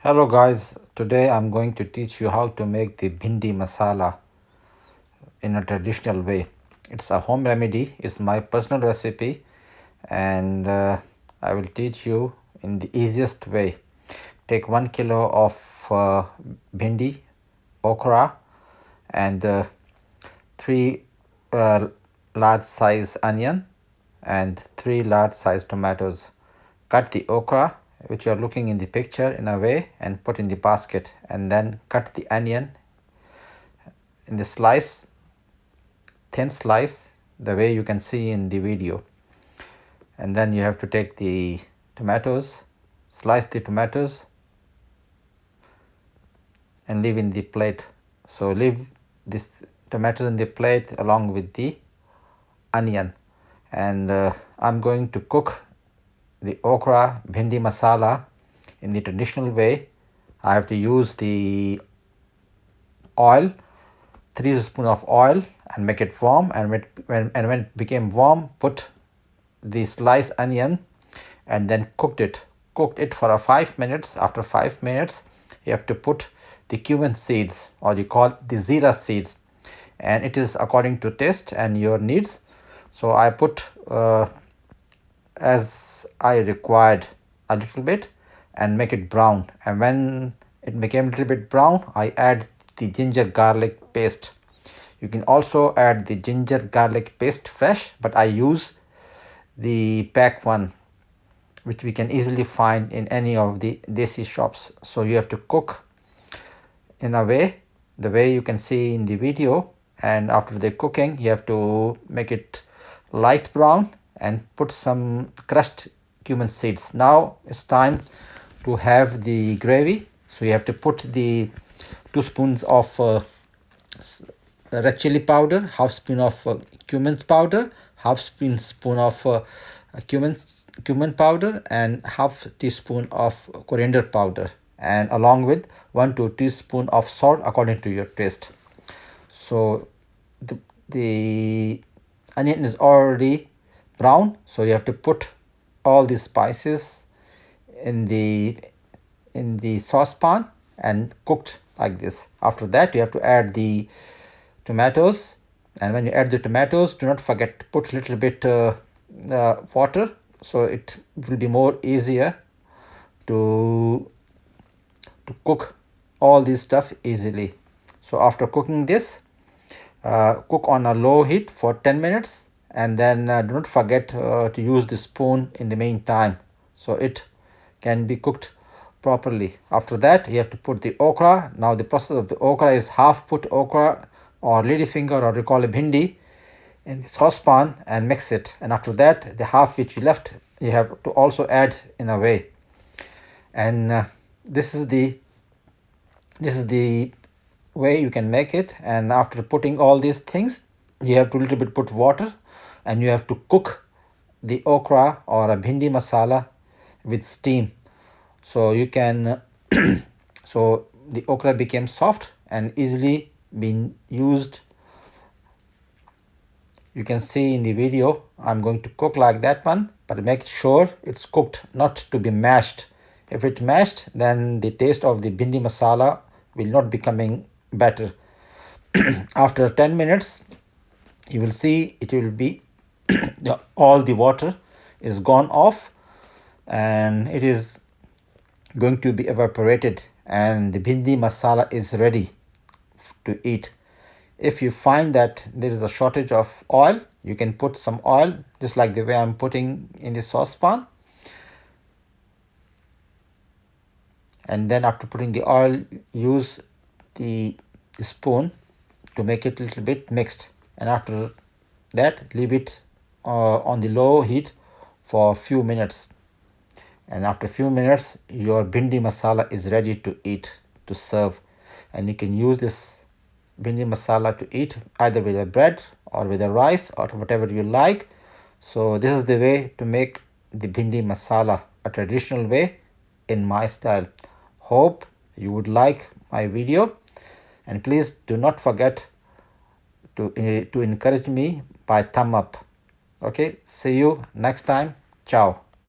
Hello guys, today I'm going to teach you how to make the Bhindi masala in a traditional way. It's a home remedy, it's my personal recipe, and I will teach you in the easiest way. Take 1 kilo of Bhindi, Okra, and 3 large size onion and 3 large size tomatoes. Cut the okra which you are looking in the picture in a way and put in the basket, and then cut the onion in the thin slice, the way you can see in the video. And then you have to take the tomatoes, slice the tomatoes and leave in the plate. So leave this tomatoes in the plate along with the onion, and I'm going to cook the okra bhindi masala in the traditional way. I have to use the oil, 3 teaspoons of oil, and make it warm, and when it became warm, put the sliced onion and then cooked it for 5 minutes. After 5 minutes you have to put the cumin seeds, or you call it the zira seeds, and it is according to taste and your needs. So I put as I required a little bit and make it brown, and when it became a little bit brown, I add the ginger garlic paste. You can also add the ginger garlic paste fresh, but I use the pack one, which we can easily find in any of the desi shops. So you have to cook in a way, the way you can see in the video, and after the cooking you have to make it light brown and put some crushed cumin seeds. Now it's time to have the gravy. So you have to put the 2 spoons of red chili powder, half spoon of cumin powder, half spoon of cumin powder, and half teaspoon of coriander powder, and along with 1 to 2 teaspoon of salt according to your taste. So the onion is already brown, so you have to put all the spices in the saucepan and cooked like this. After that you have to add the tomatoes, and when you add the tomatoes, do not forget to put a little bit water, so it will be more easier to cook all this stuff easily. So after cooking this, cook on a low heat for 10 minutes, and then do not forget to use the spoon in the meantime, so it can be cooked properly. After that you have to put the okra. Now the process of the okra is half put okra or ladyfinger, or you call it bhindi, in the saucepan and mix it, and after that the half which you left you have to also add in a way. And this is the way you can make it. And after putting all these things, you have to little bit put water, and you have to cook the okra or a bhindi masala with steam, so you can so the okra became soft and easily being used. You can see in the video I'm going to cook like that one, but make sure it's cooked, not to be mashed. If it mashed, then the taste of the bhindi masala will not be coming better. After 10 minutes you will see it will be all the water is gone off, and it is going to be evaporated, and the bhindi masala is ready to eat. If you find that there is a shortage of oil, you can put some oil, just like the way I'm putting in the saucepan. And then after putting the oil, use the spoon to make it a little bit mixed, and after that leave it on the low heat for a few minutes, and after a few minutes your bhindi masala is ready to eat, to serve. And you can use this bhindi masala to eat either with a bread or with a rice or whatever you like. So this is the way to make the bhindi masala, a traditional way in my style. Hope you would like my video, and please do not forget to encourage me by thumb up. Okay, see you next time. Ciao.